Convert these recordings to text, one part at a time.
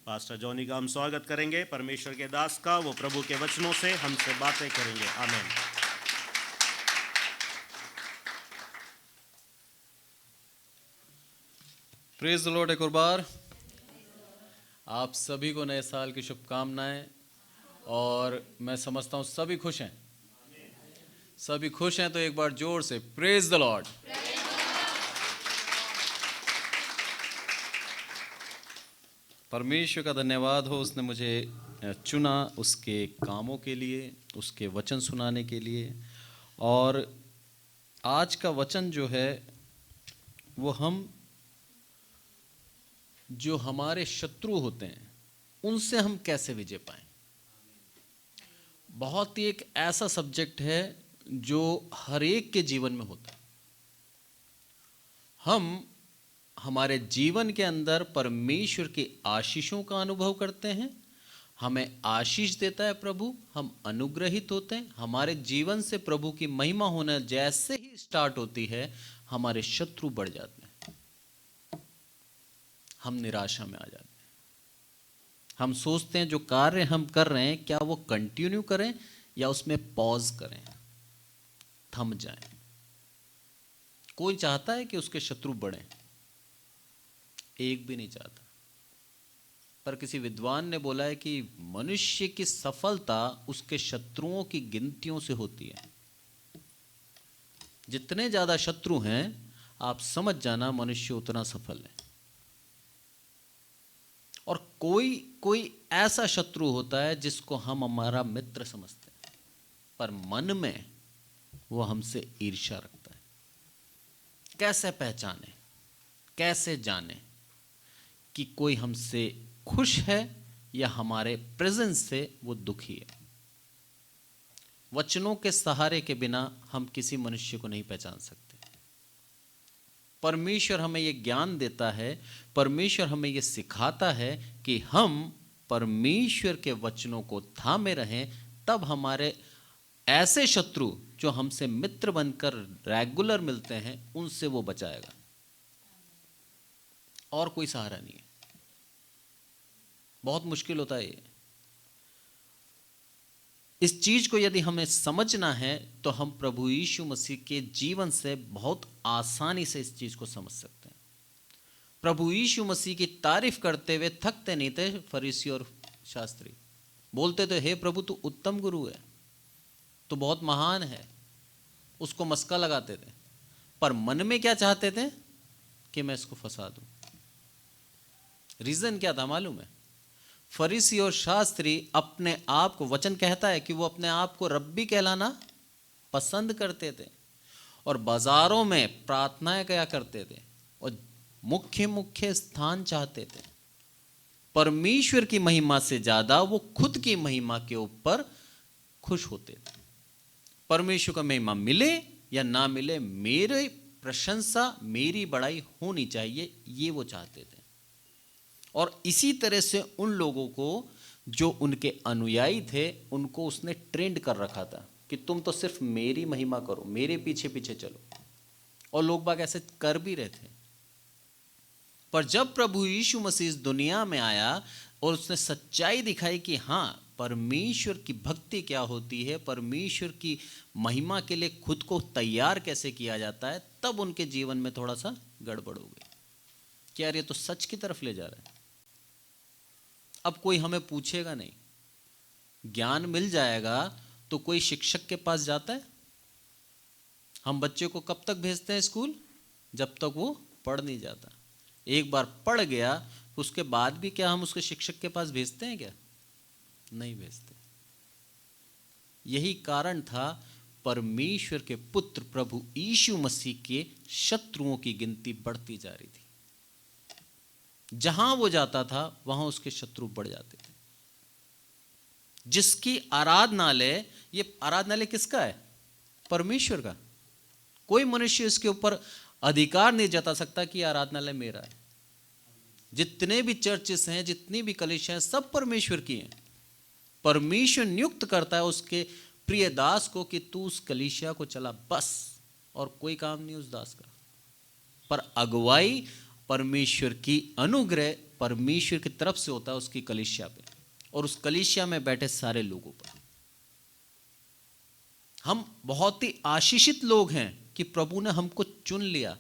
Pastor Johnny का हम स्वागत करेंगे, परमेश्वर के दास का। वो प्रभु के वचनों से हमसे बातें करेंगे। आमीन। Praise the Lord. एक और बार आप सभी को नए साल की शुभकामनाएं। और मैं समझता हूं सभी खुश हैं। सभी खुश हैं तो एक बार जोर से प्रेज द लॉर्ड। परमेश्वर का धन्यवाद हो, उसने मुझे चुना उसके कामों के लिए, उसके वचन सुनाने के लिए। और आज का वचन जो है वो हम जो हमारे शत्रु होते हैं उनसे हम कैसे विजय पाएं। बहुत ही एक ऐसा सब्जेक्ट है जो हर एक के जीवन में होता है। हम हमारे जीवन के अंदर परमेश्वर की आशीषों का अनुभव करते हैं। हमें आशीष देता है प्रभु, हम अनुग्रहित होते हैं। हमारे जीवन से प्रभु की महिमा होना जैसे ही स्टार्ट होती है, हमारे शत्रु बढ़ जाते हैं, हम निराशा में आ जाते हैं। हम सोचते हैं जो कार्य हम कर रहे हैं क्या वो कंटिन्यू करें या उसमें पॉज करें, थम जाएं। कोई चाहता है कि उसके शत्रु बढ़ें? एक भी नहीं चाहता। पर किसी विद्वान ने बोला है कि मनुष्य की सफलता उसके शत्रुओं की गिनतियों से होती है। जितने ज्यादा शत्रु हैं, आप समझ जाना मनुष्य उतना सफल है। और कोई कोई ऐसा शत्रु होता है जिसको हम हमारा मित्र समझते हैं, पर मन में वो हमसे ईर्ष्या रखता है। कैसे पहचाने, कैसे जाने कि कोई हमसे खुश है या हमारे प्रेजेंस से वो दुखी है? वचनों के सहारे के बिना हम किसी मनुष्य को नहीं पहचान सकते। परमेश्वर हमें ये ज्ञान देता है, परमेश्वर हमें ये सिखाता है कि हम परमेश्वर के वचनों को थामे रहें। तब हमारे ऐसे शत्रु जो हमसे मित्र बनकर रेगुलर मिलते हैं, उनसे वो बचाएगा। और कोई सहारा नहीं है। बहुत मुश्किल होता है ये। इस चीज को यदि हमें समझना है तो हम प्रभु यीशु मसीह के जीवन से बहुत आसानी से इस चीज को समझ सकते हैं। प्रभु यीशु मसीह की तारीफ करते हुए थकते नहीं थे फरीसी और शास्त्री। बोलते थे, हे प्रभु तू उत्तम गुरु है, तो बहुत महान है। उसको मस्का लगाते थे, पर मन में क्या चाहते थे कि मैं इसको फंसा दूं। रीजन क्या था मालूम है? फरीसी और शास्त्री अपने आप को, वचन कहता है कि वो अपने आप को रब्बी कहलाना पसंद करते थे और बाजारों में प्रार्थनाएं किया करते थे और मुख्य मुख्य स्थान चाहते थे। परमेश्वर की महिमा से ज्यादा वो खुद की महिमा के ऊपर खुश होते थे। परमेश्वर का महिमा मिले या ना मिले, मेरी प्रशंसा, मेरी बड़ाई होनी चाहिए, ये वो चाहते थे। और इसी तरह से उन लोगों को जो उनके अनुयायी थे, उनको उसने ट्रेंड कर रखा था कि तुम तो सिर्फ मेरी महिमा करो, मेरे पीछे पीछे चलो। और लोग बाग ऐसे कर भी रहे थे। पर जब प्रभु यीशु मसीह इस दुनिया में आया और उसने सच्चाई दिखाई कि हाँ, परमेश्वर की भक्ति क्या होती है, परमेश्वर की महिमा के लिए खुद को तैयार कैसे किया जाता है, तब उनके जीवन में थोड़ा सा गड़बड़ हो गई कि यार ये तो सच की तरफ ले जा रहा है। अब कोई हमें पूछेगा नहीं, ज्ञान मिल जाएगा। तो कोई शिक्षक के पास जाता है? हम बच्चे को कब तक भेजते हैं स्कूल? जब तक वो पढ़ नहीं जाता। एक बार पढ़ गया उसके बाद भी क्या हम उसके शिक्षक के पास भेजते हैं क्या? नहीं भेजते। यही कारण था परमेश्वर के पुत्र प्रभु यीशु मसीह के शत्रुओं की गिनती बढ़ती जा रही थी। जहां वो जाता था वहां उसके शत्रु बढ़ जाते थे। जिसकी आराधनालय, ये आराधनालय किसका है? परमेश्वर का। कोई मनुष्य इसके ऊपर अधिकार नहीं जता सकता कि आराधनालय मेरा है। जितने भी चर्चेस हैं, जितनी भी कलीसियां हैं, सब परमेश्वर की हैं। परमेश्वर नियुक्त करता है उसके प्रिय दास को कि तू उस कलीसिया को चला, बस, और कोई काम नहीं उस दास का। पर अगुवाई परमेश्वर की अनुग्रह, परमेश्वर की तरफ से होता है उसकी कलीसिया पे और उस कलीसिया में बैठे सारे लोगों पर। हम बहुत ही आशीषित लोग हैं कि प्रभु ने हमको चुन लिया।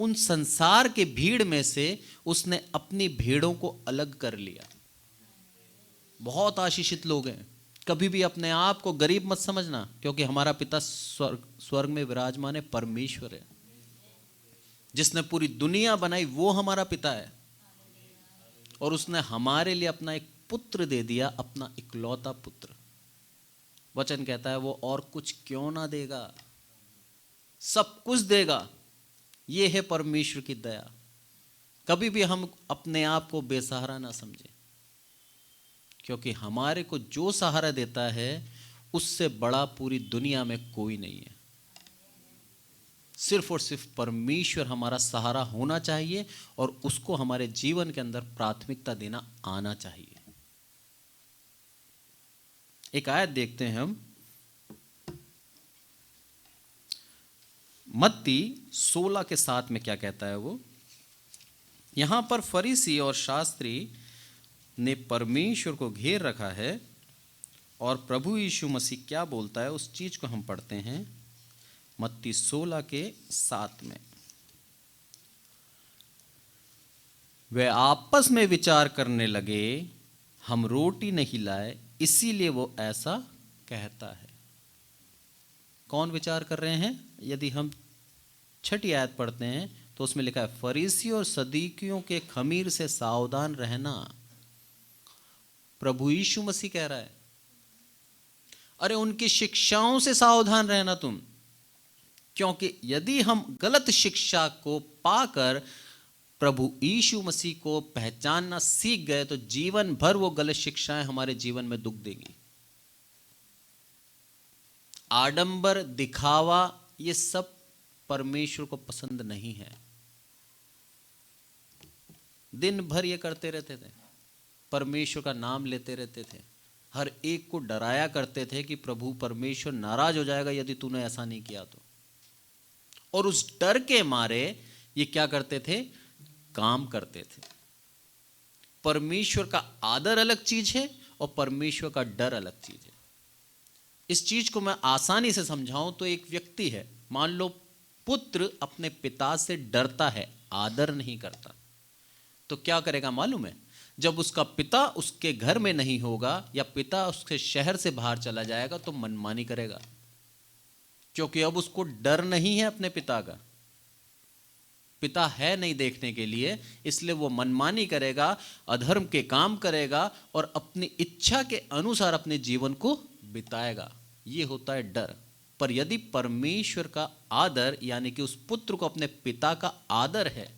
उन संसार के भीड़ में से उसने अपनी भेड़ों को अलग कर लिया। बहुत आशीषित लोग हैं। कभी भी अपने आप को गरीब मत समझना, क्योंकि हमारा पिता स्वर्ग में विराजमान है, परमेश्वर है। जिसने पूरी दुनिया बनाई वो हमारा पिता है और उसने हमारे लिए अपना एक पुत्र दे दिया, अपना इकलौता पुत्र। वचन कहता है वो और कुछ क्यों ना देगा, सब कुछ देगा। ये है परमेश्वर की दया। कभी भी हम अपने आप को बेसहारा ना समझें, क्योंकि हमारे को जो सहारा देता है उससे बड़ा पूरी दुनिया में कोई नहीं है। सिर्फ और सिर्फ परमेश्वर हमारा सहारा होना चाहिए और उसको हमारे जीवन के अंदर प्राथमिकता देना आना चाहिए। एक आयत देखते हैं हम, मत्ती 16 के 7 में क्या कहता है वो। यहां पर फरीसी और शास्त्री ने परमेश्वर को घेर रखा है और प्रभु यीशु मसीह क्या बोलता है उस चीज को हम पढ़ते हैं मत्ती 16 के 7 में। वे आपस में विचार करने लगे, हम रोटी नहीं लाए, इसीलिए वो ऐसा कहता है। कौन विचार कर रहे हैं? यदि हम 6 आयत पढ़ते हैं तो उसमें लिखा है, फरीसी और सदूकियों के खमीर से सावधान रहना। प्रभु यीशु मसीह कह रहा है, अरे उनकी शिक्षाओं से सावधान रहना तुम, क्योंकि यदि हम गलत शिक्षा को पाकर प्रभु यीशु मसीह को पहचानना सीख गए तो जीवन भर वो गलत शिक्षाएं हमारे जीवन में दुख देंगी। आडंबर, दिखावा, ये सब परमेश्वर को पसंद नहीं है। दिन भर ये करते रहते थे, परमेश्वर का नाम लेते रहते थे, हर एक को डराया करते थे कि प्रभु परमेश्वर नाराज हो जाएगा यदि तूने ऐसा नहीं किया तो। और उस डर के मारे ये क्या करते थे? काम करते थे। परमेश्वर का आदर अलग चीज है और परमेश्वर का डर अलग चीज है। इस चीज को मैं आसानी से समझाऊं तो एक व्यक्ति है, मान लो पुत्र अपने पिता से डरता है, आदर नहीं करता, तो क्या करेगा मालूम है? जब उसका पिता उसके घर में नहीं होगा या पिता उसके शहर से बाहर चला जाएगा तो मनमानी करेगा, क्योंकि अब उसको डर नहीं है अपने पिता का। पिता है नहीं देखने के लिए, इसलिए वो मनमानी करेगा, अधर्म के काम करेगा और अपनी इच्छा के अनुसार अपने जीवन को बिताएगा। ये होता है डर। पर यदि परमेश्वर का आदर, यानी कि उस पुत्र को अपने पिता का आदर है,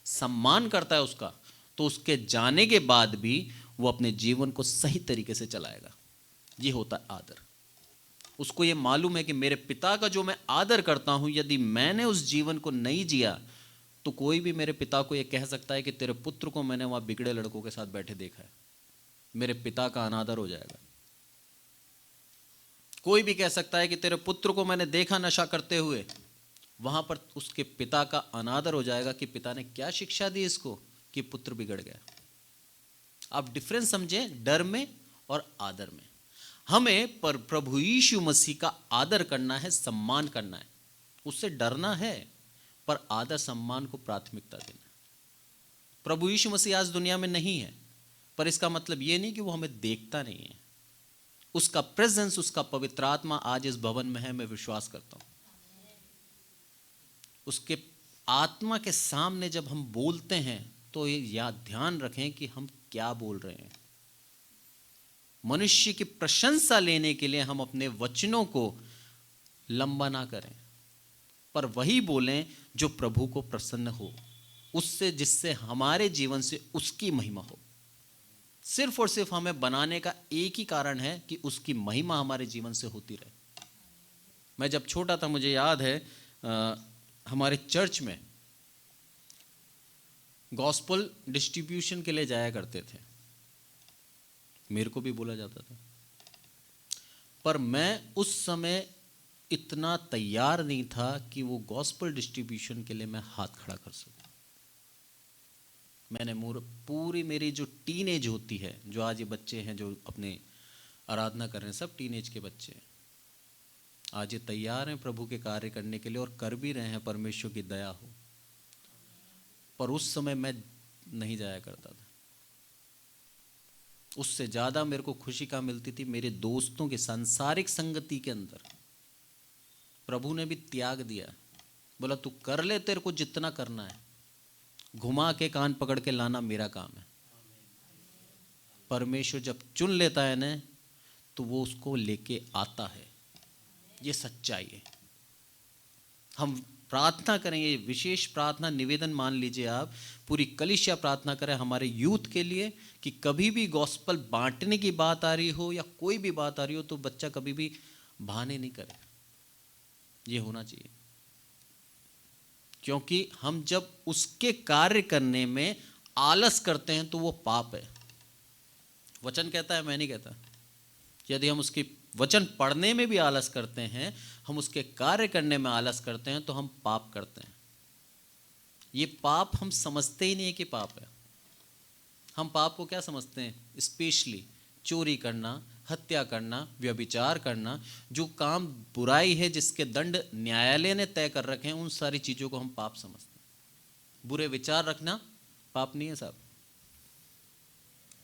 सम्मान करता है उसका, तो उसके जाने के बाद भी वो अपने जीवन को सही तरीके से चलाएगा। ये होता है आदर। उसको ये मालूम है कि मेरे पिता का जो मैं आदर करता हूं, यदि मैंने उस जीवन को नहीं जिया तो कोई भी मेरे पिता को ये कह सकता है कि तेरे पुत्र को मैंने वहां बिगड़े लड़कों के साथ बैठे देखा है, मेरे पिता का अनादर हो जाएगा। कोई भी कह सकता है कि तेरे पुत्र को मैंने देखा नशा करते हुए, वहां पर उसके पिता का अनादर हो जाएगा कि पिता ने क्या शिक्षा दी इसको कि पुत्र बिगड़ गया। आप डिफरेंस समझें डर में और आदर में। हमें पर प्रभु यीशु मसीह का आदर करना है, सम्मान करना है, उससे डरना है, पर आदर सम्मान को प्राथमिकता देना है। प्रभु यीशु मसीह आज दुनिया में नहीं है, पर इसका मतलब यह नहीं कि वो हमें देखता नहीं है। उसका प्रेजेंस, उसका पवित्र आत्मा आज इस भवन में है, मैं विश्वास करता हूं। उसके आत्मा के सामने जब हम बोलते हैं तो ये याद ध्यान रखें कि हम क्या बोल रहे हैं। मनुष्य की प्रशंसा लेने के लिए हम अपने वचनों को लंबा ना करें, पर वही बोलें जो प्रभु को प्रसन्न हो, उससे जिससे हमारे जीवन से उसकी महिमा हो। सिर्फ और सिर्फ हमें बनाने का एक ही कारण है कि उसकी महिमा हमारे जीवन से होती रहे। मैं जब छोटा था, मुझे याद है हमारे चर्च में गॉस्पेल डिस्ट्रीब्यूशन के लिए जाया करते थे, मेरे को भी बोला जाता था, पर मैं उस समय इतना तैयार नहीं था कि वो गॉस्पेल डिस्ट्रीब्यूशन के लिए मैं हाथ खड़ा कर सकूं। मैंने पूरी मेरी जो टीनेज होती है, जो आज ये बच्चे हैं जो अपने आराधना कर रहे हैं, सब टीनेज के बच्चे हैं, आज ये तैयार हैं प्रभु के कार्य करने के लिए और कर भी रहे हैं, परमेश्वर की दया हो। पर उस समय मैं नहीं जाया करता था। उससे ज़्यादा मेरे को खुशी का मिलती थी मेरे दोस्तों की सांसारिक संगति के अंदर। प्रभु ने भी त्याग दिया, बोला तू कर ले, तेरे को जितना करना है, घुमा के कान पकड़ के लाना मेरा काम है। परमेश्वर जब चुन लेता है ना, तो वो उसको लेके आता है। ये सच्चाई है। हम प्रार्थना करेंगे, विशेष प्रार्थना निवेदन मान लीजिए आप, पूरी कलीसिया प्रार्थना करें हमारे यूथ के लिए कि कभी भी गॉस्पल बांटने की बात आ रही हो या कोई भी बात आ रही हो तो बच्चा कभी भी बहाने नहीं करे। ये होना चाहिए, क्योंकि हम जब उसके कार्य करने में आलस करते हैं तो वो पाप है। वचन कहता है, मैं नहीं कहता। यदि हम उसकी वचन पढ़ने में भी आलस करते हैं, हम उसके कार्य करने में आलस करते हैं, तो हम पाप करते हैं। ये पाप हम समझते ही नहीं है कि पाप है। हम पाप को क्या समझते हैं? स्पेशली चोरी करना, हत्या करना, व्यभिचार करना, जो काम बुराई है जिसके दंड न्यायालय ने तय कर रखे हैं, उन सारी चीज़ों को हम पाप समझते हैं। बुरे विचार रखना पाप नहीं है साहब।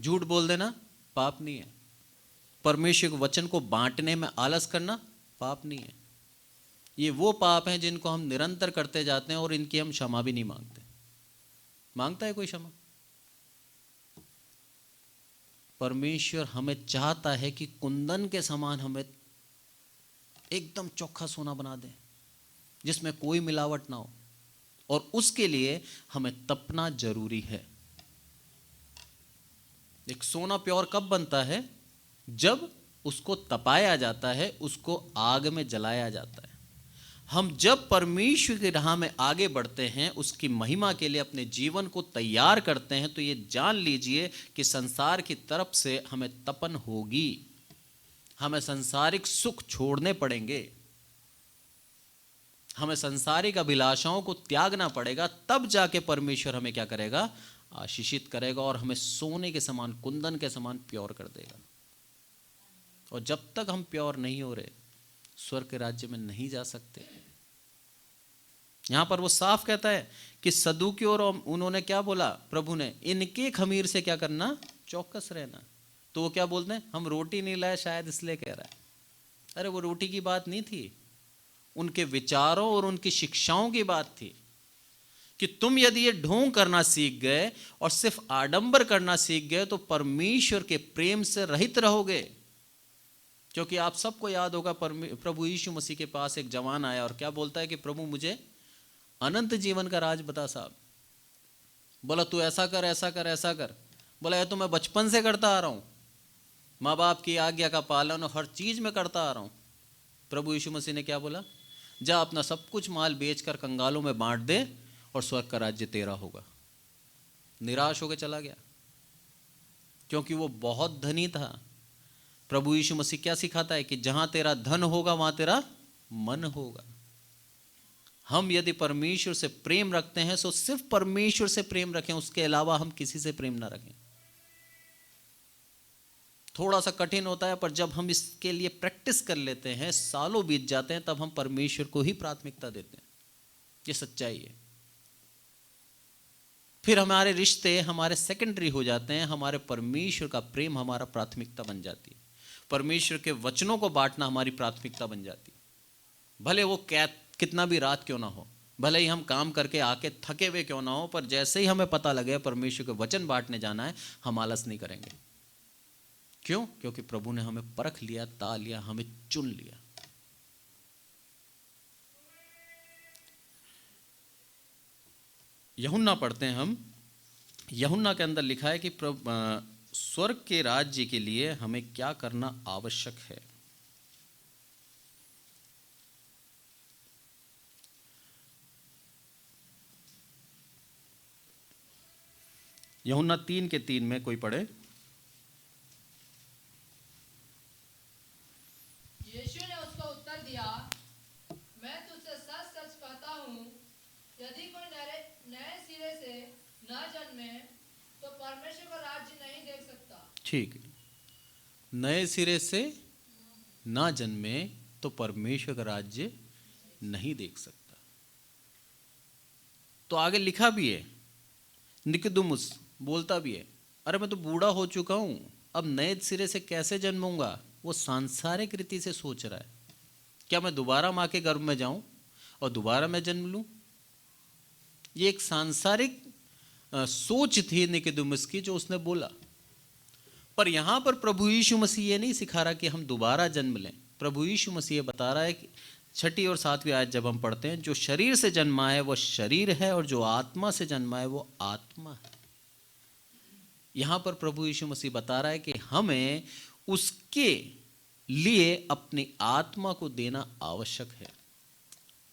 झूठ बोल देना पाप नहीं है। परमेश्वर के वचन को बांटने में आलस करना पाप नहीं है। ये वो पाप हैं जिनको हम निरंतर करते जाते हैं और इनकी हम क्षमा भी नहीं मांगते। मांगता है कोई क्षमा? परमेश्वर हमें चाहता है कि कुंदन के समान हमें एकदम चोखा सोना बना दे, जिसमें कोई मिलावट ना हो, और उसके लिए हमें तपना जरूरी है। एक सोना प्योर कब बनता है? जब उसको तपाया जाता है, उसको आग में जलाया जाता है। हम जब परमेश्वर की राह में आगे बढ़ते हैं, उसकी महिमा के लिए अपने जीवन को तैयार करते हैं, तो ये जान लीजिए कि संसार की तरफ से हमें तपन होगी। हमें संसारिक सुख छोड़ने पड़ेंगे, हमें संसारिक अभिलाषाओं को त्यागना पड़ेगा, तब जाके परमेश्वर हमें क्या करेगा? आशीषित करेगा और हमें सोने के समान, कुंदन के समान प्योर कर देगा। और जब तक हम प्योर नहीं हो रहे, स्वर्ग के राज्य में नहीं जा सकते। यहां पर वो साफ कहता है कि सदूकी और उन्होंने क्या बोला? प्रभु ने इनके खमीर से क्या करना? चौकस रहना। तो वो क्या बोलते हैं? हम रोटी नहीं लाए, शायद इसलिए कह रहा है। अरे वो रोटी की बात नहीं थी, उनके विचारों और उनकी शिक्षाओं की बात थी कि तुम यदि ये ढोंग करना सीख गए और सिर्फ आडंबर करना सीख गए तो परमेश्वर के प्रेम से रहित रहोगे। क्योंकि आप सबको याद होगा, प्रभु यीशु मसीह के पास एक जवान आया और क्या बोलता है कि प्रभु मुझे अनंत जीवन का राज बता साहब। बोला तू ऐसा कर, ऐसा कर, ऐसा कर। बोला ये तो मैं बचपन से करता आ रहा हूं, माँ बाप की आज्ञा का पालन हर चीज में करता आ रहा हूं। प्रभु यीशु मसीह ने क्या बोला? जा अपना सब कुछ माल बेचकर कंगालों में बांट दे और स्वर्ग का राज्य तेरा होगा। निराश होकर चला गया, क्योंकि वो बहुत धनी था। प्रभु यीशु मसीह क्या सिखाता है कि जहां तेरा धन होगा वहां तेरा मन होगा। हम यदि परमेश्वर से प्रेम रखते हैं तो सिर्फ परमेश्वर से प्रेम रखें, उसके अलावा हम किसी से प्रेम ना रखें। थोड़ा सा कठिन होता है, पर जब हम इसके लिए प्रैक्टिस कर लेते हैं, सालों बीत जाते हैं, तब हम परमेश्वर को ही प्राथमिकता देते हैं। ये सच्चाई है। फिर हमारे रिश्ते हमारे सेकेंडरी हो जाते हैं, हमारे परमेश्वर का प्रेम हमारा प्राथमिकता बन जाती है। परमेश्वर के वचनों को बांटना हमारी प्राथमिकता बन जाती है। भले वो कितना भी रात क्यों ना हो, भले ही हम काम करके आके थके हुए क्यों ना हो, पर जैसे ही हमें पता लगे परमेश्वर के वचन बांटने जाना है, हम आलस नहीं करेंगे। क्यों? क्योंकि प्रभु ने हमें परख लिया, ता लिया, हमें चुन लिया। यूहन्ना पढ़ते हैं हम। यूहन्ना के अंदर लिखा है कि स्वर्ग के राज्य के लिए हमें क्या करना आवश्यक है। यूहन्ना 3:3 में कोई पढ़े। यीशु ने उसको उत्तर दिया, मैं तुझसे सच सच कहता हूँ, यदि कोई नए सिरे से न जन्मे तो परमेश्वर का राज्य नहीं देख सकता। ठीक है, नए सिरे से ना जन्मे तो परमेश्वर का राज्य नहीं देख सकता। तो आगे लिखा भी है, निकोदेमुस बोलता भी है, अरे मैं तो बूढ़ा हो चुका हूं, अब नए सिरे से कैसे जन्मूंगा। वो सांसारिक रीति से सोच रहा है, क्या मैं दोबारा माँ के गर्भ में जाऊं और दोबारा मैं जन्म लूं। ये एक सांसारिक सोच थी निकोदेमुस की जो उसने बोला। पर यहां पर प्रभु यीशु मसीह ये नहीं सिखा रहा कि हम दोबारा जन्म लें। प्रभु यीशु मसीह ये बता रहा है कि 6 और 7वीं आयत जब हम पढ़ते हैं, जो शरीर से जन्मा है वो शरीर है और जो आत्मा से जन्मा है वो आत्मा है। यहां पर प्रभु यीशु मसीह बता रहा है कि हमें उसके लिए अपनी आत्मा को देना आवश्यक है।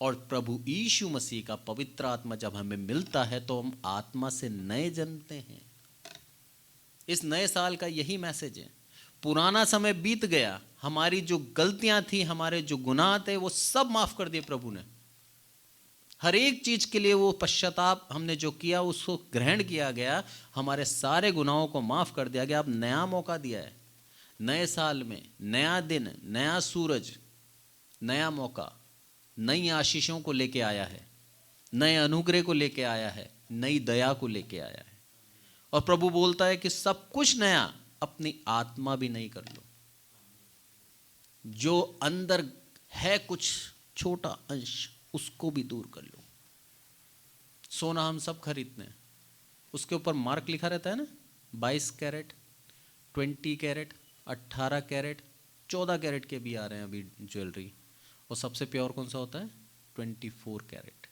और प्रभु यीशु मसीह का पवित्र आत्मा जब हमें मिलता है तो हम आत्मा से नए जन्मते हैं। इस नए साल का यही मैसेज है। पुराना समय बीत गया, हमारी जो गलतियां थी, हमारे जो गुनाह थे, वो सब माफ कर दिए प्रभु ने। हर एक चीज के लिए वो पश्चाताप हमने जो किया उसको ग्रहण किया गया, हमारे सारे गुनाहों को माफ कर दिया गया। अब नया मौका दिया है, नए साल में नया दिन, नया सूरज, नया मौका, नई आशीषों को लेके आया है, नए अनुग्रह को लेके आया है, नई दया को लेके आया है। और प्रभु बोलता है कि सब कुछ नया, अपनी आत्मा भी नई कर लो। जो अंदर है कुछ छोटा अंश, उसको भी दूर कर लो। सोना हम सब खरीदते हैं, उसके ऊपर मार्क लिखा रहता है ना, 22 कैरेट, 20 कैरेट, 18 कैरेट, 14 कैरेट के भी आ रहे हैं अभी ज्वेलरी। और सबसे प्योर कौन सा होता है? 24 कैरेट।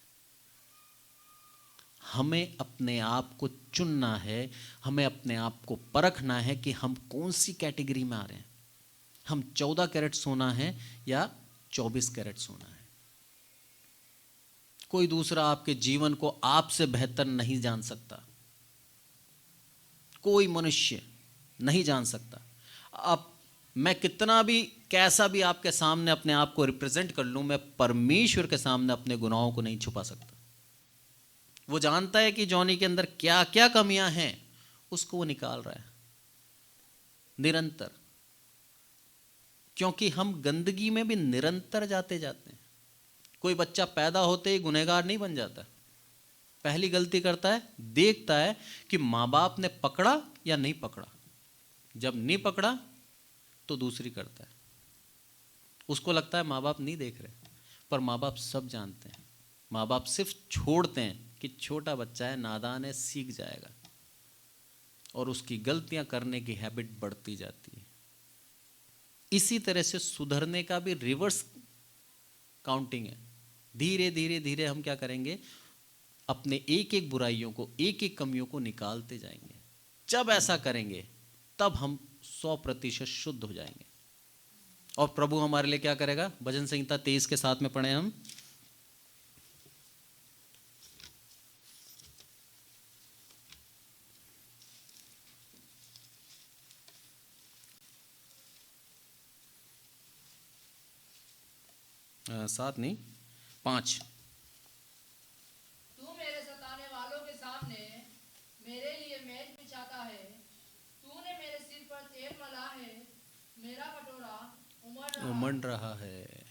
हमें अपने आप को चुनना है, हमें अपने आप को परखना है कि हम कौन सी कैटेगरी में आ रहे हैं। हम 14 कैरेट सोना है या 24 कैरेट सोना है। कोई दूसरा आपके जीवन को आपसे बेहतर नहीं जान सकता, कोई मनुष्य नहीं जान सकता। अब मैं कितना भी कैसा भी आपके सामने अपने आप को रिप्रेजेंट कर लूं, मैं परमेश्वर के सामने अपने गुनाहों को नहीं छुपा सकता। वो जानता है कि जॉनी के अंदर क्या क्या कमियां हैं, उसको वो निकाल रहा है निरंतर। क्योंकि हम गंदगी में भी निरंतर जाते जाते हैं। कोई बच्चा पैदा होते ही गुनहगार नहीं बन जाता। पहली गलती करता है, देखता है कि माँ बाप ने पकड़ा या नहीं पकड़ा। जब नहीं पकड़ा तो दूसरी करता है। उसको लगता है माँ बाप नहीं देख रहे, पर माँ बाप सब जानते हैं। माँ बाप सिर्फ छोड़ते हैं कि छोटा बच्चा है, नादान है, सीख जाएगा, और उसकी गलतियां करने की हैबिट बढ़ती जाती है। इसी तरह से सुधरने का भी रिवर्स काउंटिंग है। धीरे धीरे धीरे हम क्या करेंगे, अपने एक एक बुराइयों को, एक एक कमियों को निकालते जाएंगे। जब ऐसा करेंगे तब हम 100% शुद्ध हो जाएंगे। और प्रभु हमारे लिए क्या करेगा? भजन संहिता 23 के 7 में पढ़े हम, सात नहीं 5। तू मेरे सताने वालों के सामने मेरे लिए मेज बिछाता है। तूने मेरे सिर पर तेल मला है, मेरा कटोरा उमड़ रहा है।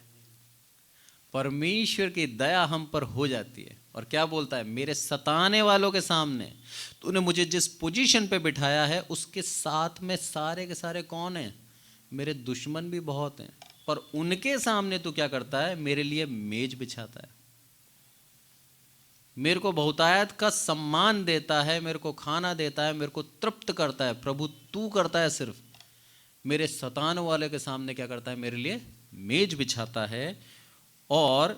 परमेश्वर की दया हम पर हो जाती है। और क्या बोलता है? मेरे सताने वालों के सामने तूने मुझे जिस पोजीशन पे बिठाया है, उसके साथ में सारे के सारे कौन हैं? मेरे दुश्मन भी बहुत हैं, पर उनके सामने तू क्या करता है? मेरे लिए मेज बिछाता है, मेरे को बहुतायत का सम्मान देता है, मेरे को खाना देता है, मेरे को तृप्त करता है। प्रभु तू करता है सिर्फ। मेरे सताने वाले के सामने क्या करता है? मेरे लिए मेज बिछाता है। और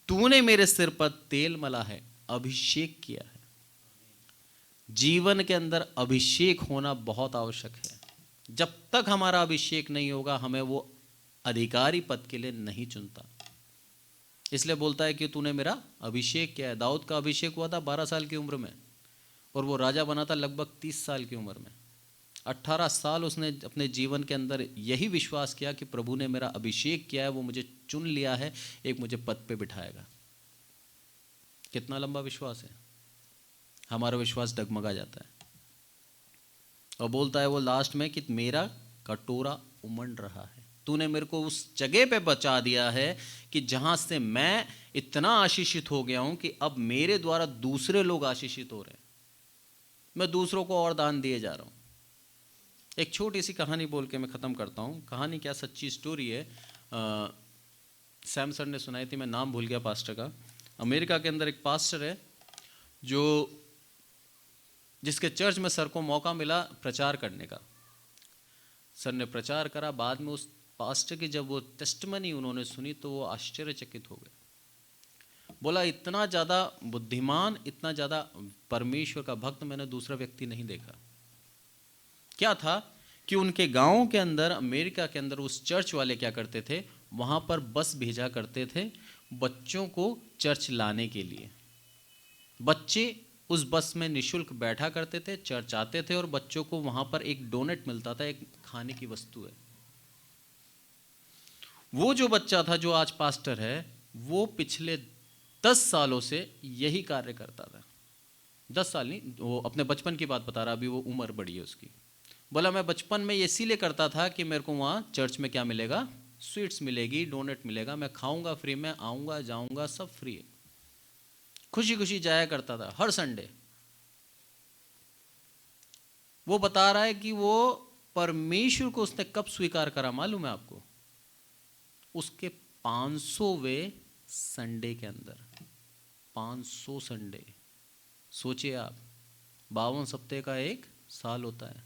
तूने मेरे सिर पर तेल मला है, अभिषेक किया है। जीवन के अंदर अभिषेक होना बहुत आवश्यक है। जब तक हमारा अभिषेक नहीं होगा, हमें वो अधिकारी पद के लिए नहीं चुनता। इसलिए बोलता है कि तूने मेरा अभिषेक किया है। दाऊद का अभिषेक हुआ था 12 साल की उम्र में, और वो राजा बना था लगभग 30 साल की उम्र में। 18 साल उसने अपने जीवन के अंदर यही विश्वास किया कि प्रभु ने मेरा अभिषेक किया है, वो मुझे चुन लिया है, एक मुझे पद पे बिठाएगा। कितना लंबा विश्वास है! हमारा विश्वास डगमगा जाता है। और बोलता है वो लास्ट में कि मेरा कटोरा उमड़ रहा है, तूने मेरे को उस जगह पे बचा दिया है कि जहां से मैं इतना आशीषित हो गया हूं कि अब मेरे द्वारा दूसरे लोग आशीषित हो रहे हैं, मैं दूसरों को और दान दिए जा रहा हूं। एक छोटी सी कहानी बोल के मैं ख़त्म करता हूं। कहानी क्या, सच्ची स्टोरी है। सैम सर ने सुनाई थी, मैं नाम भूल गया पास्टर का। अमेरिका के अंदर एक पास्टर है जिसके चर्च में सर को मौका मिला प्रचार करने का। सर ने प्रचार करा, बाद में उस पास्टर की जब वो टेस्टमनी उन्होंने सुनी तो वो आश्चर्यचकित हो गए। बोला इतना ज़्यादा बुद्धिमान, इतना ज़्यादा परमेश्वर का भक्त मैंने दूसरा व्यक्ति नहीं देखा। क्या था कि उनके गांव के अंदर, अमेरिका के अंदर, उस चर्च वाले क्या करते थे, वहाँ पर बस भेजा करते थे बच्चों को चर्च लाने के लिए। बच्चे उस बस में निशुल्क बैठा करते थे, चर्च आते थे और बच्चों को वहाँ पर एक डोनेट मिलता था, एक खाने की वस्तु है। वो जो बच्चा था जो आज पास्टर है, वो पिछले 10 सालों से यही कार्य करता था। 10 साल नहीं, वो अपने बचपन की बात बता रहा, अभी वो उम्र बड़ी है उसकी। बोला मैं बचपन में इसीलिए करता था कि मेरे को वहाँ चर्च में क्या मिलेगा, स्वीट्स मिलेगी, डोनेट मिलेगा, मैं खाऊंगा फ्री में, आऊँगा जाऊँगा सब फ्री है। खुशी खुशी जाया करता था हर संडे। वो बता रहा है कि वो परमेश्वर को उसने कब स्वीकार करा मालूम है आपको? उसके 500वें संडे के अंदर। 500 संडे, सोचिए आप, 52 सप्ताह का एक साल होता है।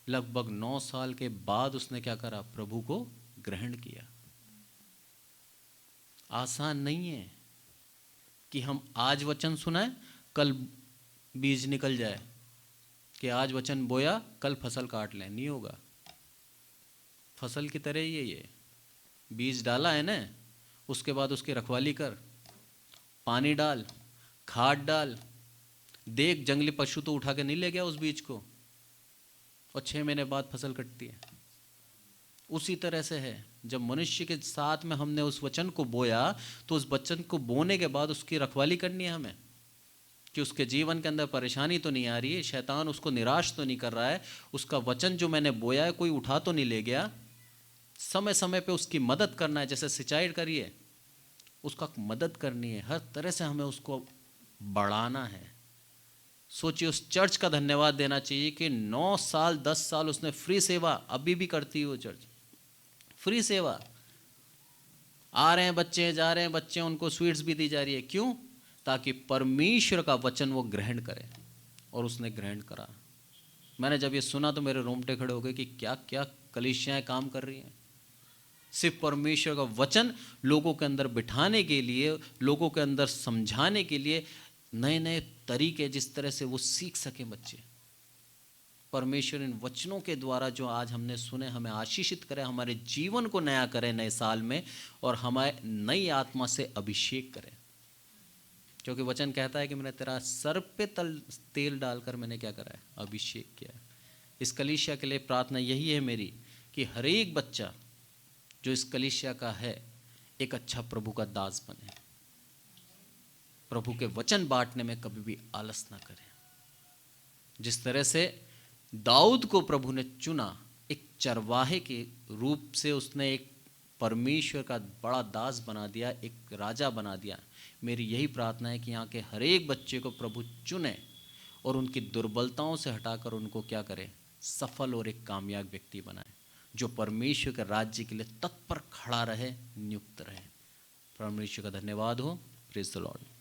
लगभग 9 साल के बाद उसने क्या करा, प्रभु को ग्रहण किया। आसान नहीं है कि हम आज वचन सुनाए, कल बीज निकल जाए, कि आज वचन बोया कल फसल काट लें, नहीं होगा। फसल की तरह ही है ये, बीज डाला है ना, उसके बाद उसकी रखवाली कर, पानी डाल, खाद डाल, देख जंगली पशु तो उठा के नहीं ले गया उस बीज को, और 6 महीने बाद फसल कटती है। उसी तरह से है, जब मनुष्य के साथ में हमने उस वचन को बोया तो उस वचन को बोने के बाद उसकी रखवाली करनी है हमें, कि उसके जीवन के अंदर परेशानी तो नहीं आ रही है, शैतान उसको निराश तो नहीं कर रहा है, उसका वचन जो मैंने बोया है कोई उठा तो नहीं ले गया। समय समय पे उसकी मदद करना है, जैसे सिंचाई करिए, उसका मदद करनी है, हर तरह से हमें उसको बढ़ाना है। सोचिए, उस चर्च का धन्यवाद देना चाहिए कि 9 साल 10 साल उसने फ्री सेवा, अभी भी करती है वो चर्च, फ्री सेवा। आ रहे हैं बच्चे, जा रहे हैं बच्चे, उनको स्वीट्स भी दी जा रही है। क्यों? ताकि परमेश्वर का वचन वो ग्रहण करें, और उसने ग्रहण करा। मैंने जब ये सुना तो मेरे रोंगटे खड़े हो गए कि क्या क्या कलीसियाएं काम कर रही हैं, सिर्फ परमेश्वर का वचन लोगों के अंदर बिठाने के लिए, लोगों के अंदर समझाने के लिए, नए नए तरीके जिस तरह से वो सीख सकें बच्चे। परमेश्वर इन वचनों के द्वारा जो आज हमने सुने, हमें आशीषित करे, हमारे जीवन को नया करे नए साल में, और हमारे नई आत्मा से अभिषेक करे। क्योंकि वचन कहता है कि मैंने तेरा सर पे तेल डालकर मैंने क्या करा है, अभिषेक किया। इस कलीसिया के लिए प्रार्थना यही है मेरी कि हर एक बच्चा जो इस कलीसिया का है एक अच्छा प्रभु का दास बने, प्रभु के वचन बांटने में कभी भी आलस ना करें। जिस तरह से दाऊद को प्रभु ने चुना, एक चरवाहे के रूप से उसने एक परमेश्वर का बड़ा दास बना दिया, एक राजा बना दिया। मेरी यही प्रार्थना है कि यहाँ के हर एक बच्चे को प्रभु चुने और उनकी दुर्बलताओं से हटाकर उनको क्या करे, सफल और एक कामयाब व्यक्ति बनाए, जो परमेश्वर के राज्य के लिए तत्पर खड़ा रहे, नियुक्त रहे। परमेश्वर का धन्यवाद हो। Praise the Lord.